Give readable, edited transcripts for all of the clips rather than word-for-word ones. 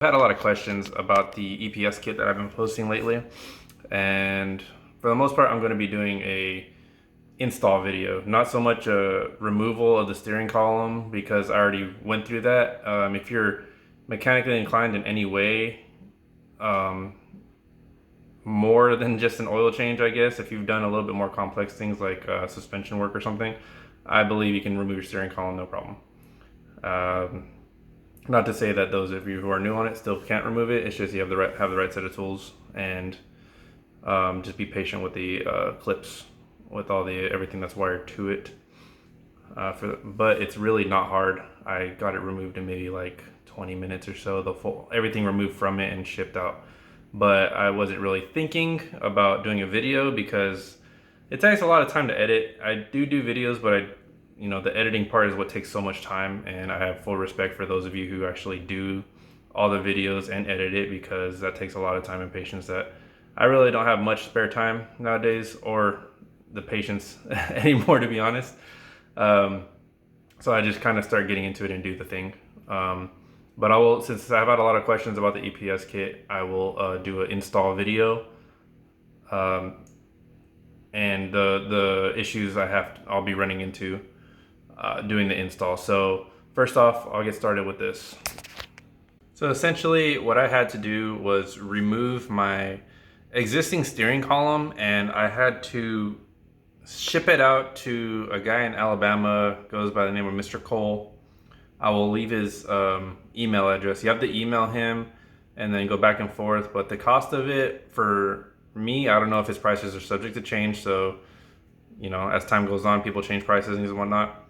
I've had a lot of questions about the EPS kit that I've been posting lately, and for the most part I'm going to be doing a install video, not so much a removal of the steering column because I already went through that. If you're mechanically inclined in any way, more than just an oil change, I guess, if you've done a little bit more complex things like suspension work or something, I believe you can remove your steering column no problem. Not to say that those of you who are new on it still can't remove it. It's just you have the right set of tools, and just be patient with the clips, with all the everything that's wired to it. But it's really not hard. I got it removed in maybe like 20 minutes or so. Everything removed from it and shipped out. But I wasn't really thinking about doing a video because it takes a lot of time to edit. I do videos, but the editing part is what takes so much time, and I have full respect for those of you who actually do all the videos and edit it, because that takes a lot of time and patience that I really don't have much spare time nowadays, or the patience anymore, to be honest. So I just kind of start getting into it and do the thing. But I will, since I've had a lot of questions about the EPS kit, I will do an install video. And the issues I'll be running into doing the install. So first off, I'll get started with this. So essentially what I had to do was remove my existing steering column, and I had to ship it out to a guy in Alabama, goes by the name of Mr.Cole. I will leave his email address. You have to email him and then go back and forth, but the cost of it for me, I don't know if his prices are subject to change, so as time goes on, people change prices and whatnot,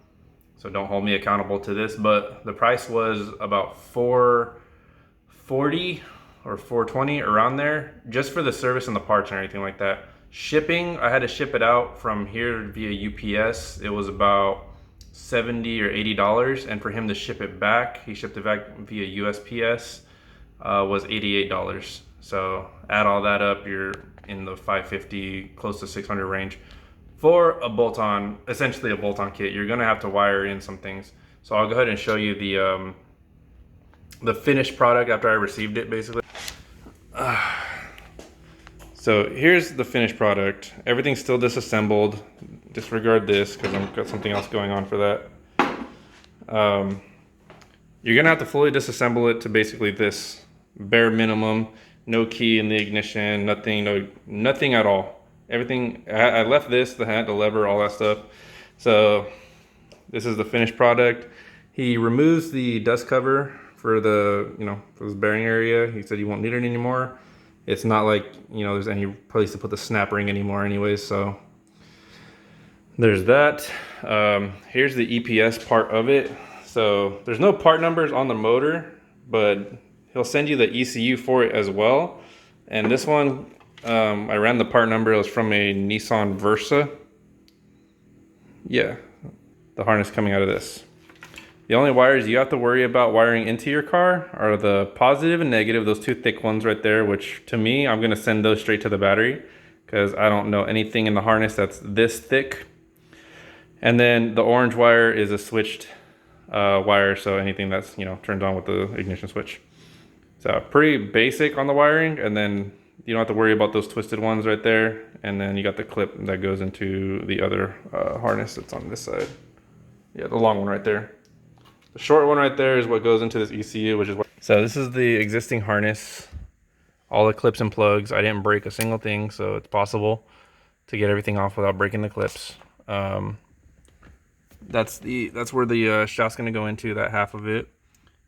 so don't hold me accountable to this, but the price was about $440 or $420, around there, just for the service and the parts and everything like that. Shipping, I had to ship it out from here via UPS. It was about $70 or $80, and for him to ship it back, he shipped it back via USPS, was $88. So add all that up, you're in the $550, close to $600 range for a bolt-on, essentially a bolt-on kit. You're gonna have to wire in some things. So I'll go ahead and show you the finished product after I received it, basically. So here's the finished product. Everything's still disassembled. Disregard this because I've got something else going on for that. You're gonna have to fully disassemble it to basically this bare minimum. No key in the ignition, nothing at all. Everything, I left this, the hat, the lever, all that stuff. So this is the finished product. He removes the dust cover for for this bearing area. He said he won't need it anymore. It's not like, there's any place to put the snap ring anymore anyways, so there's that. Here's the EPS part of it. So there's no part numbers on the motor, but he'll send you the ECU for it as well. And this one, I ran the part number. It was from a Nissan Versa. Yeah, the harness coming out of this. The only wires you have to worry about wiring into your car are the positive and negative, those two thick ones right there, which to me, I'm gonna send those straight to the battery because I don't know anything in the harness that's this thick. And then the orange wire is a switched wire, so anything that's turns on with the ignition switch. So pretty basic on the wiring, and then you don't have to worry about those twisted ones right there. And then you got the clip that goes into the other harness that's on this side. Yeah, the long one right there. The short one right there is what goes into this ECU, which is what. So this is the existing harness, all the clips and plugs. I didn't break a single thing, so it's possible to get everything off without breaking the clips. That's where the shaft's gonna go into, that half of it,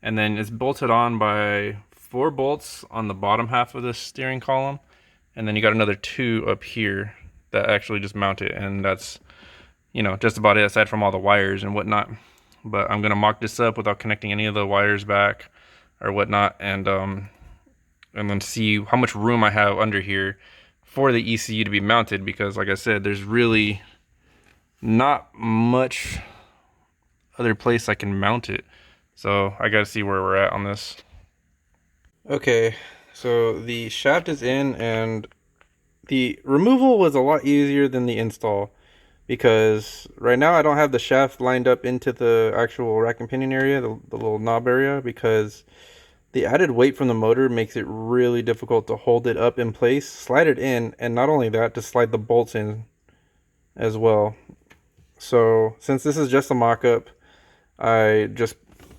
and then it's bolted on by 4 bolts on the bottom half of the steering column, and then you got another 2 up here that actually just mount it, and that's just about it aside from all the wires and whatnot. But I'm gonna mock this up without connecting any of the wires back or whatnot, and then see how much room I have under here for the ECU to be mounted, because like I said, there's really not much other place I can mount it. So I gotta see where we're at on this. Okay, so the shaft is in, and the removal was a lot easier than the install, because right now I don't have the shaft lined up into the actual rack and pinion area, the little knob area, because The added weight from the motor makes it really difficult to hold it up in place, slide it in, and not only that, to slide the bolts in as well. So since this is just a mock-up,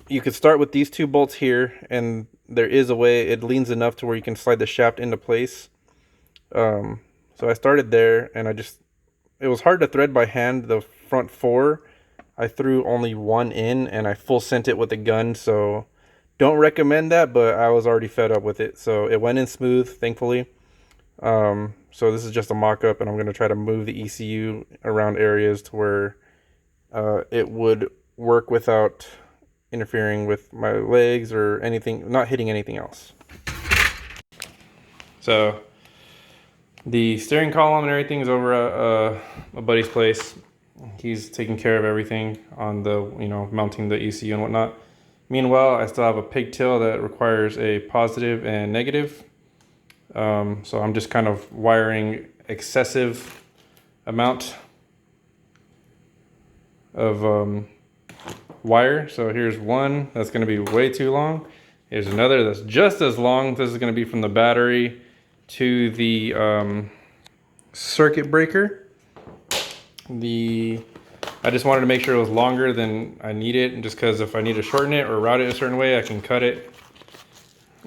you could start with these two bolts here, and there is a way it leans enough to where you can slide the shaft into place. So I started there, and it was hard to thread by hand the front four. I threw only one in, and I full sent it with a gun, so don't recommend that, but I was already fed up with it. So it went in smooth, thankfully. So this is just a mock-up, and I'm going to try to move the ECU around areas to where it would work without interfering with my legs or anything, not hitting anything else. So the steering column and everything is over at a buddy's place. He's taking care of everything on the, mounting the ECU and whatnot. Meanwhile, I still have a pigtail that requires a positive and negative. So I'm just kind of wiring excessive amount of wire. So here's one that's going to be way too long. Here's another that's just as long. This is going to be from the battery to the circuit breaker. I just wanted to make sure it was longer than I need it, and just because if I need to shorten it or route it a certain way, I can cut it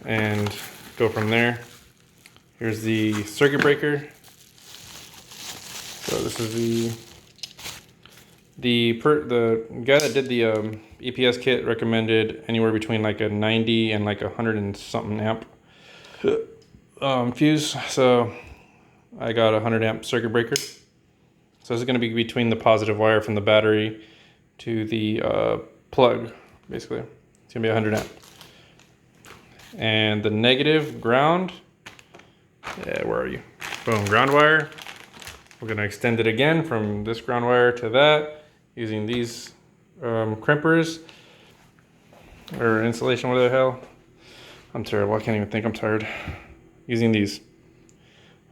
and go from there. Here's the circuit breaker. So this is the guy that did the EPS kit recommended anywhere between like a 90 and like 100 and something amp fuse. So I got a 100 amp circuit breaker. So this is going to be between the positive wire from the battery to the plug, basically. It's going to be 100 amp. And the negative ground, where are you? Boom, ground wire. We're going to extend it again from this ground wire to that using these crimpers or insulation, whatever the hell. I'm terrible, I can't even think, I'm tired. Using these.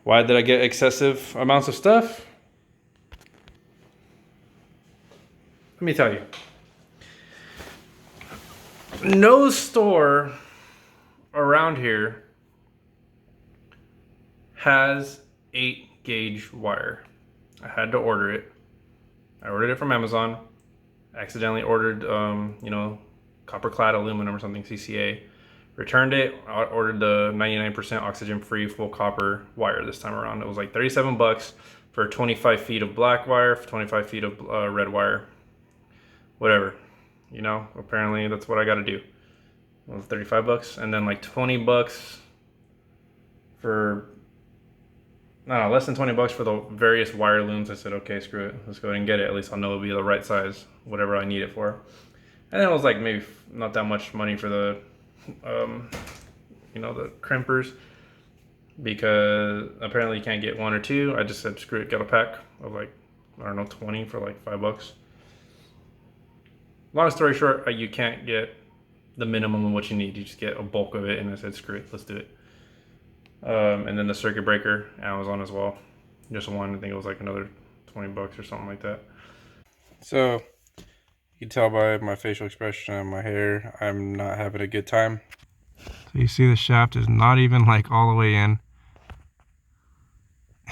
Why did I get excessive amounts of stuff? Let me tell you. No store around here has 8-gauge wire. I had to order it. I ordered it from Amazon. I accidentally ordered, copper clad aluminum or something, CCA. Returned it. I ordered the 99% oxygen free full copper wire this time around. It was like 37 bucks for 25 feet of black wire, for 25 feet of red wire. Whatever, apparently that's what I got to do. It was 35 bucks, and then like 20 bucks for, less than 20 bucks for the various wire looms. I said, okay, screw it, let's go ahead and get it. At least I'll know it'll be the right size, whatever I need it for. And then it was like maybe not that much money for the, the crimpers, because apparently you can't get one or two. I just said, screw it, got a pack of like, 20 for like $5. Long story short, you can't get the minimum of what you need. You just get a bulk of it, and I said, screw it, let's do it. And then the circuit breaker, Amazon as well. Just one, I think it was like another 20 bucks or something like that. So, you can tell by my facial expression and my hair, I'm not having a good time. So you see the shaft is not even like all the way in.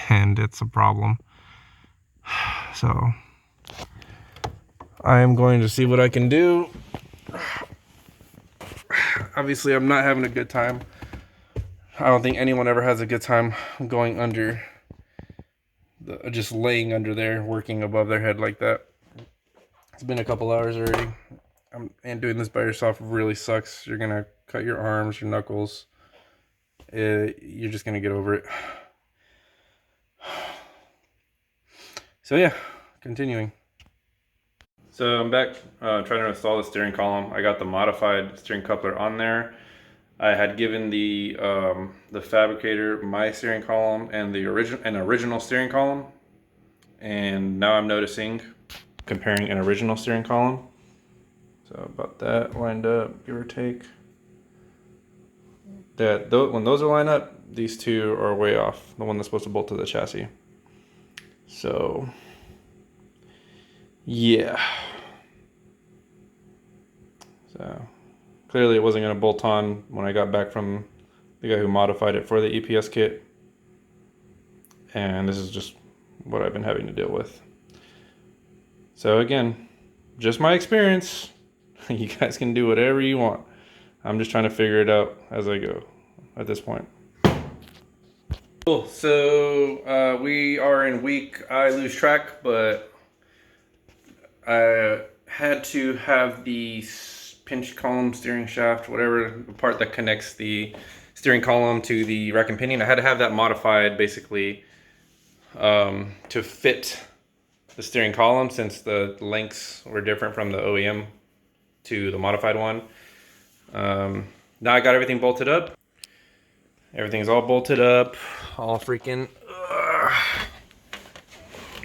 And it's a problem. So I am going to see what I can do. Obviously, I'm not having a good time. I don't think anyone ever has a good time going under, just laying under there, working above their head like that. It's been a couple hours already. And doing this by yourself really sucks. You're going to cut your arms, your knuckles. You're just going to get over it. So yeah, continuing. So I'm back trying to install the steering column. I got the modified steering coupler on there. I had given the fabricator my steering column and the original steering column, and now I'm noticing, comparing an original steering column. So about that lined up, give or take. When those are lined up, these two are way off. The one that's supposed to bolt to the chassis. So yeah. So clearly it wasn't going to bolt on when I got back from the guy who modified it for the EPS kit. And this is just what I've been having to deal with. So again, just my experience. You guys can do whatever you want. I'm just trying to figure it out as I go at this point. Cool, so we are in week, I lose track, but I had to have the pinch column, steering shaft, whatever, the part that connects the steering column to the rack and pinion. I had to have that modified basically to fit the steering column, since the lengths were different from the OEM to the modified one. Now I got everything bolted up. Everything's all bolted up, all freaking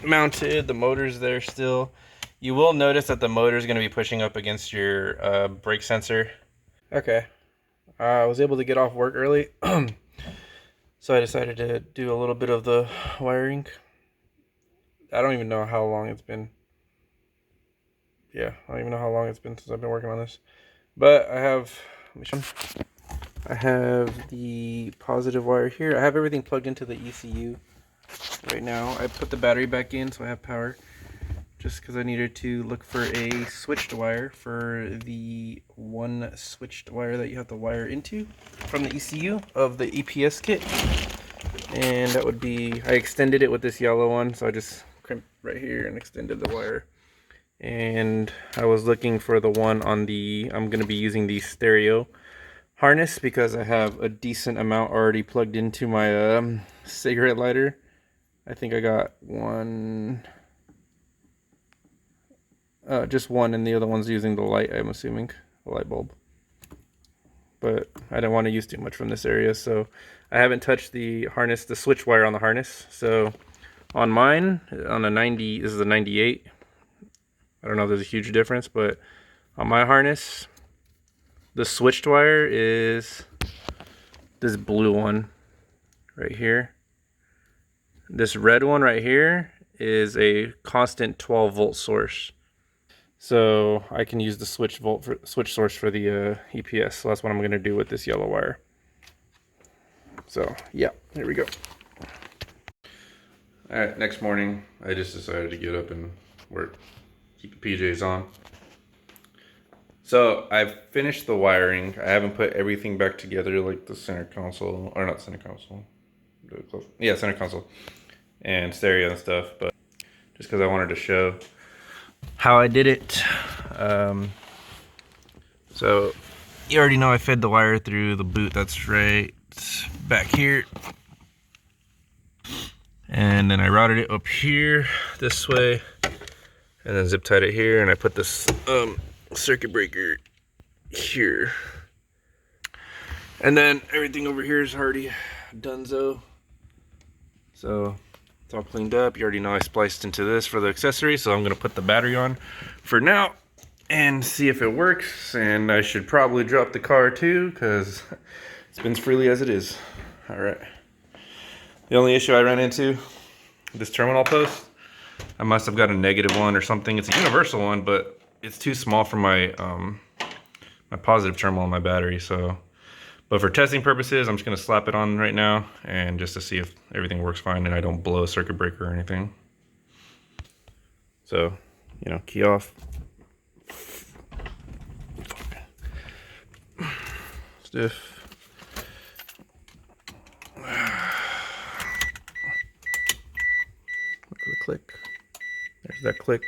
mounted. The motor's there still. You will notice that the motor is going to be pushing up against your brake sensor. Okay, I was able to get off work early, so I decided to do a little bit of the wiring. I don't even know how long it's been. Yeah, I don't even know how long it's been since I've been working on this. But I have the positive wire here. I have everything plugged into the ECU right now. I put the battery back in so I have power, just because I needed to look for a switched wire for the one switched wire that you have to wire into from the ECU of the EPS kit. And that would be, I extended it with this yellow one, so I just crimped right here and extended the wire. And I was looking for the one on the, I'm going to be using the stereo harness because I have a decent amount already plugged into my cigarette lighter. I think I got one, just one, and the other one's using the light, I'm assuming, the light bulb. But I didn't want to use too much from this area, so I haven't touched the harness, the switch wire on the harness. So on mine, on a 90, this is a 98. I don't know if there's a huge difference, but on my harness, the switched wire is this blue one right here. This red one right here is a constant 12 volt source. So I can use the switch source for the EPS. So that's what I'm going to do with this yellow wire. So yeah, here we go. All right, next morning, I just decided to get up and work. Keep the PJs on. So I've finished the wiring. I haven't put everything back together, like the center console, or not center console. Yeah, center console and stereo and stuff, but just because I wanted to show how I did it. So you already know I fed the wire through the boot that's right back here. And then I routed it up here this way. And then zip tied it here, and I put this circuit breaker here. And then everything over here is already donezo. So it's all cleaned up. You already know I spliced into this for the accessory, so I'm gonna put the battery on for now and see if it works. And I should probably drop the car too, because it spins freely as it is. All right. The only issue I ran into, this terminal post, I must have got a -1 or something. It's a universal one, but it's too small for my my positive terminal on my battery. So, but for testing purposes, I'm just gonna slap it on right now, and just to see if everything works fine and I don't blow a circuit breaker or anything. So, you know, key off. Stiff. Look for the click. There's that click.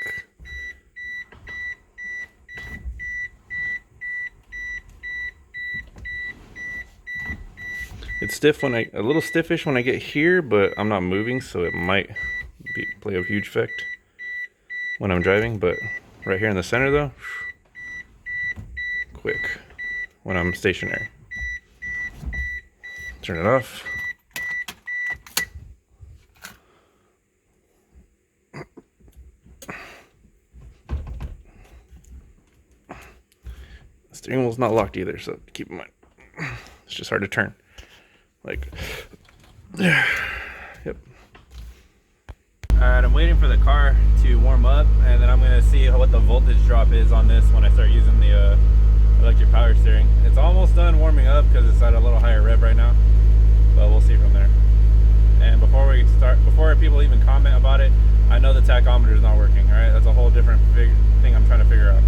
It's stiff when a little stiffish when I get here, but I'm not moving, so it might play a huge effect when I'm driving. But right here in the center though, quick when I'm stationary. Turn it off. The steering wheel's not locked either, so keep in mind. It's just hard to turn. Like, there. Yep. Alright, I'm waiting for the car to warm up, and then I'm gonna see what the voltage drop is on this when I start using the electric power steering. It's almost done warming up because it's at a little higher rev right now, but we'll see from there. And before people even comment about it, I know the tachometer is not working. All right, that's a whole different thing I'm trying to figure out.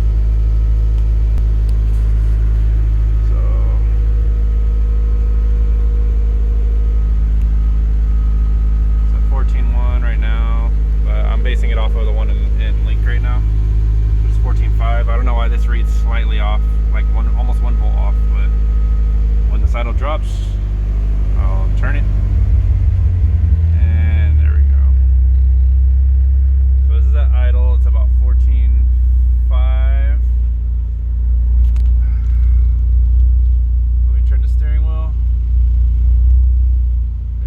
So it's at 14.1 right now, but I'm basing it off of the one in Link right now, which is 14.5. I don't know why this reads slightly off, like almost 1 volt off, but when the idle drops, I'll turn it. And there we go. So this is at idle, it's about 14.5. Let me turn the steering wheel.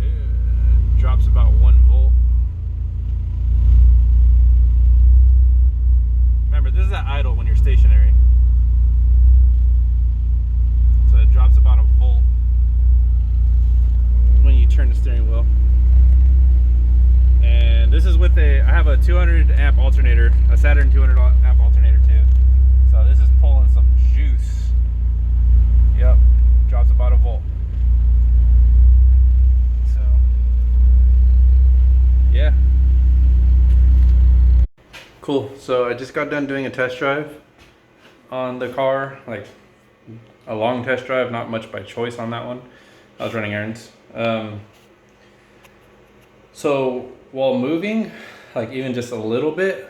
It drops about 1 volt. Remember, this is at idle when you're stationary. So it drops about a volt when you turn the steering wheel. And this is with I have a 200 amp alternator, a Saturn 200 amp alternator too. So this is pulling some juice. Yep, drops about a volt. So, yeah. Cool, so I just got done doing a test drive on the car, like a long test drive, not much by choice on that one. I was running errands. So while moving, like even just a little bit,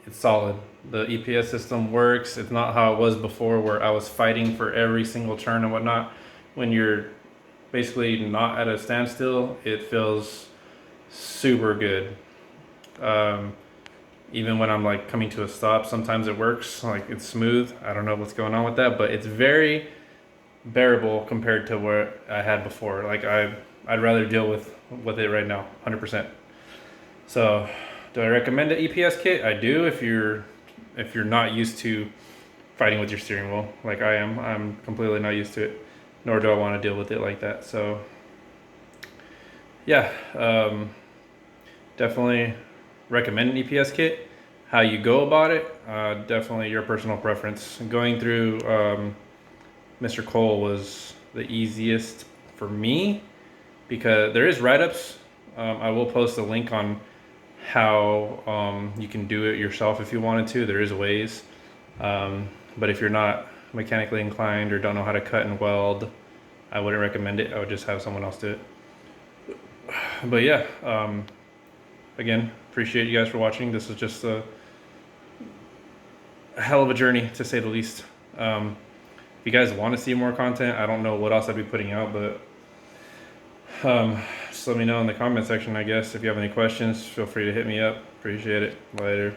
it's solid. The EPS system works. It's not how it was before where I was fighting for every single turn and whatnot. When you're basically not at a standstill, it feels super good. Even when I'm like coming to a stop, sometimes it works, like it's smooth. I don't know what's going on with that, but it's very bearable compared to what I had before. Like I'd rather deal with it right now, 100%. So, do I recommend the EPS kit? I do if you're not used to fighting with your steering wheel, like I am. I'm completely not used to it, nor do I want to deal with it like that. So, yeah, definitely recommend an EPS kit. How you go about it, definitely your personal preference. Going through Mr.Cole was the easiest for me because there is write-ups. I will post a link on how you can do it yourself if you wanted to. There is ways, but if you're not mechanically inclined or don't know how to cut and weld, I wouldn't recommend it. I would just have someone else do it. But yeah, again, appreciate you guys for watching. This is just a hell of a journey, to say the least. If you guys want to see more content, I don't know what else I'd be putting out, but just let me know in the comment section, I guess. If you have any questions, feel free to hit me up. Appreciate it. Later.